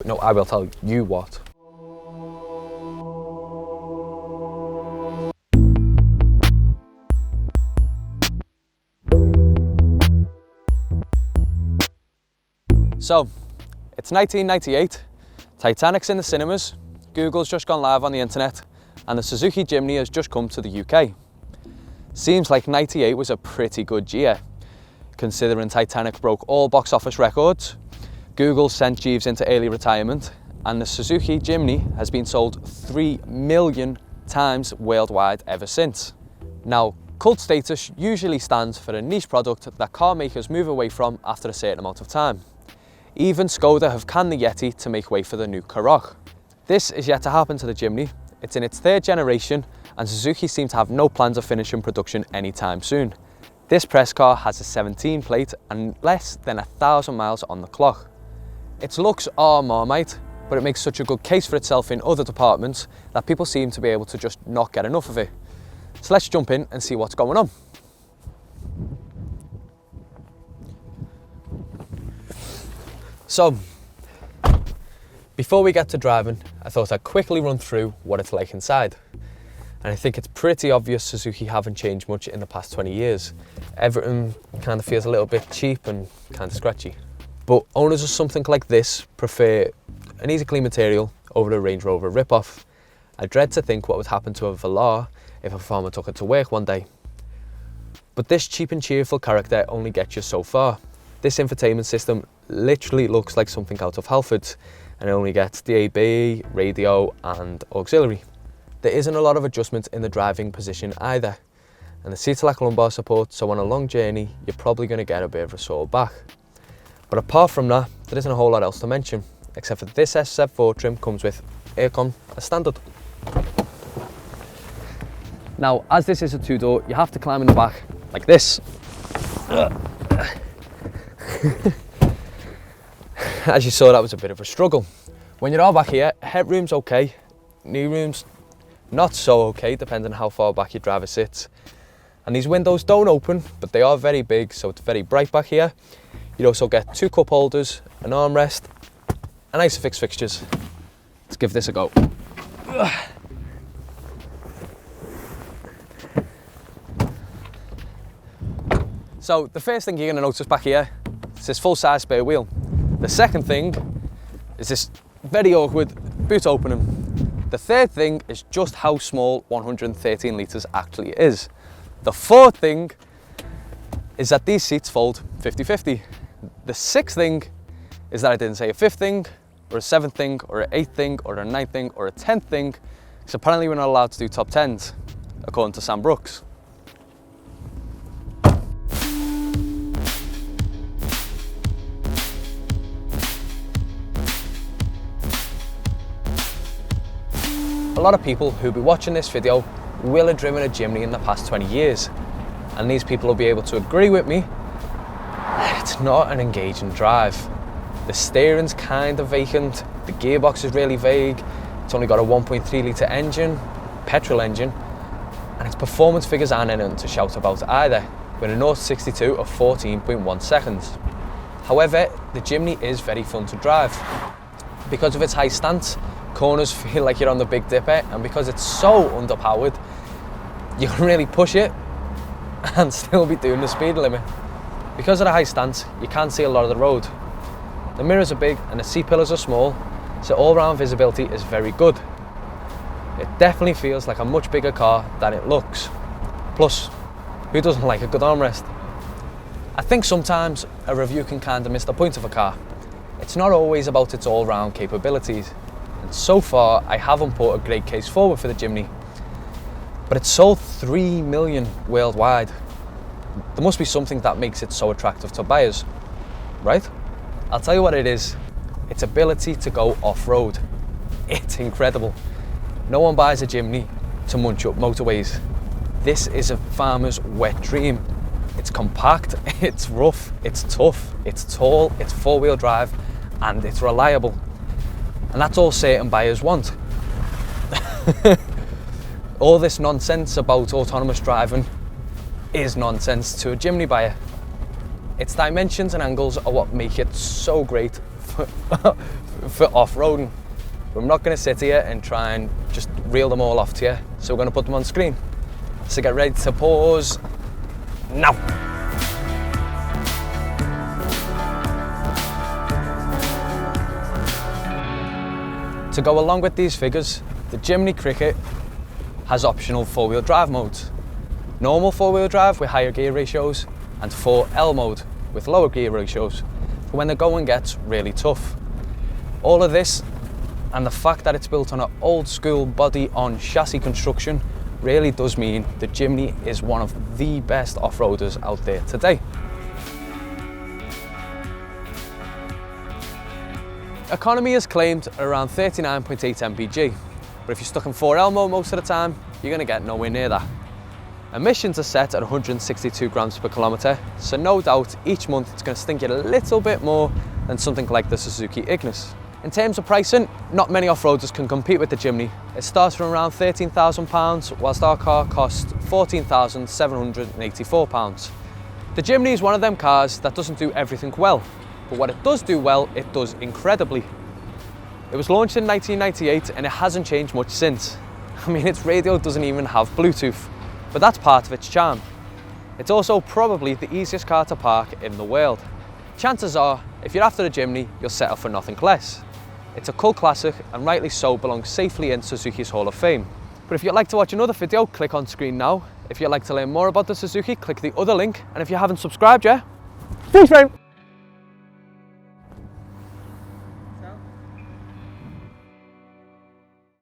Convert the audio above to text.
No, I will tell you what. So, it's 1998, Titanic's in the cinemas, Google's just gone live on the internet, and the Suzuki Jimny has just come to the UK. Seems like 98 was a pretty good year, considering Titanic broke all box office records, Google sent Jeeves into early retirement, and the Suzuki Jimny has been sold 3 million times worldwide ever since. Now, cult status usually stands for a niche product that car makers move away from after a certain amount of time. Even Skoda have canned the Yeti to make way for the new Karoq. This is yet to happen to the Jimny. It's in its third generation, and Suzuki seem to have no plans of finishing production anytime soon. This press car has a 17 plate and less than 1,000 miles on the clock. Its looks are marmite, but it makes such a good case for itself in other departments that people seem to be able to just not get enough of it. So let's jump in and see what's going on. So, before we get to driving, I thought I'd quickly run through what it's like inside. And I think it's pretty obvious Suzuki haven't changed much in the past 20 years. Everything kind of feels a little bit cheap and kind of scratchy. But owners of something like this prefer an easy clean material over a Range Rover rip-off. I dread to think what would happen to a Velar if a farmer took it to work one day. But this cheap and cheerful character only gets you so far. This infotainment system literally looks like something out of Halfords, and it only gets DAB, radio and auxiliary. There isn't a lot of adjustment in the driving position either, and the seats lack lumbar support, so on a long journey you're probably going to get a bit of a sore back. But apart from that, there isn't a whole lot else to mention, except for this S4 trim comes with aircon as standard. Now, as this is a two-door, you have to climb in the back like this. As you saw, that was a bit of a struggle. When you're all back here, headroom's okay, knee room's not so okay, depending on how far back your driver sits. And these windows don't open, but they are very big, so it's very bright back here. You'd also get 2 cup holders, an armrest, and Isofix fixtures. Let's give this a go. So the first thing you're going to notice back here is this full-size spare wheel. The second thing is this very awkward boot opening. The third thing is just how small 113 litres actually is. The fourth thing is that these seats fold 50-50. The sixth thing is that I didn't say a fifth thing, or a seventh thing, or an eighth thing, or a ninth thing, or a 10th thing, because apparently we're not allowed to do top 10s, according to Sam Brooks. A lot of people who'll be watching this video will have driven a Jimny in the past 20 years, and these people will be able to agree with me. It's not an engaging drive. The steering's kind of vacant, the gearbox is really vague, it's only got a 1.3 litre engine, petrol engine, and its performance figures aren't anything to shout about either, with a 0-62 of 14.1 seconds. However, the Jimny is very fun to drive. Because of its high stance, corners feel like you're on the Big Dipper, and because it's so underpowered, you can really push it and still be doing the speed limit. Because of the high stance, you can't see a lot of the road. The mirrors are big and the seat pillars are small, so all-round visibility is very good. It definitely feels like a much bigger car than it looks. Plus, who doesn't like a good armrest? I think sometimes a review can kind of miss the point of a car. It's not always about its all-round capabilities. And so far, I haven't put a great case forward for the Jimny. But it's sold 3 million worldwide. There must be something that makes it so attractive to buyers, right? I'll tell you what it is. Its ability to go off-road. It's incredible. No one buys a Jimny to munch up motorways. This is a farmer's wet dream. It's compact, it's rough, it's tough, it's tall, it's four-wheel drive, and it's reliable. And that's all certain buyers want. All this nonsense about autonomous driving is nonsense to a Jimny buyer. Its dimensions and angles are what make it so great for off-roading. But I'm not going to sit here and try and just reel them all off to you, so we're going to put them on screen. So get ready to pause now. To go along with these figures, the Jimny Cricket has optional four-wheel drive modes. Normal four-wheel drive with higher gear ratios and 4L mode with lower gear ratios for when the going gets really tough. All of this and the fact that it's built on an old school body on chassis construction really does mean the Jimny is one of the best off-roaders out there today. Economy is claimed around 39.8 mpg, but if you're stuck in 4L mode most of the time, you're going to get nowhere near that. Emissions are set at 162 grams per kilometre, so no doubt each month it's going to stink you a little bit more than something like the Suzuki Ignis. In terms of pricing, not many off-roaders can compete with the Jimny. It starts from around £13,000, whilst our car costs £14,784. The Jimny is one of them cars that doesn't do everything well, but what it does do well, it does incredibly. It was launched in 1998 and it hasn't changed much since. I mean, its radio doesn't even have Bluetooth, but that's part of its charm. It's also probably the easiest car to park in the world. Chances are, if you're after a Jimny, you'll settle for nothing less. It's a cult classic and rightly so belongs safely in Suzuki's Hall of Fame. But if you'd like to watch another video, click on screen now. If you'd like to learn more about the Suzuki, click the other link. And if you haven't subscribed yet, please, mate.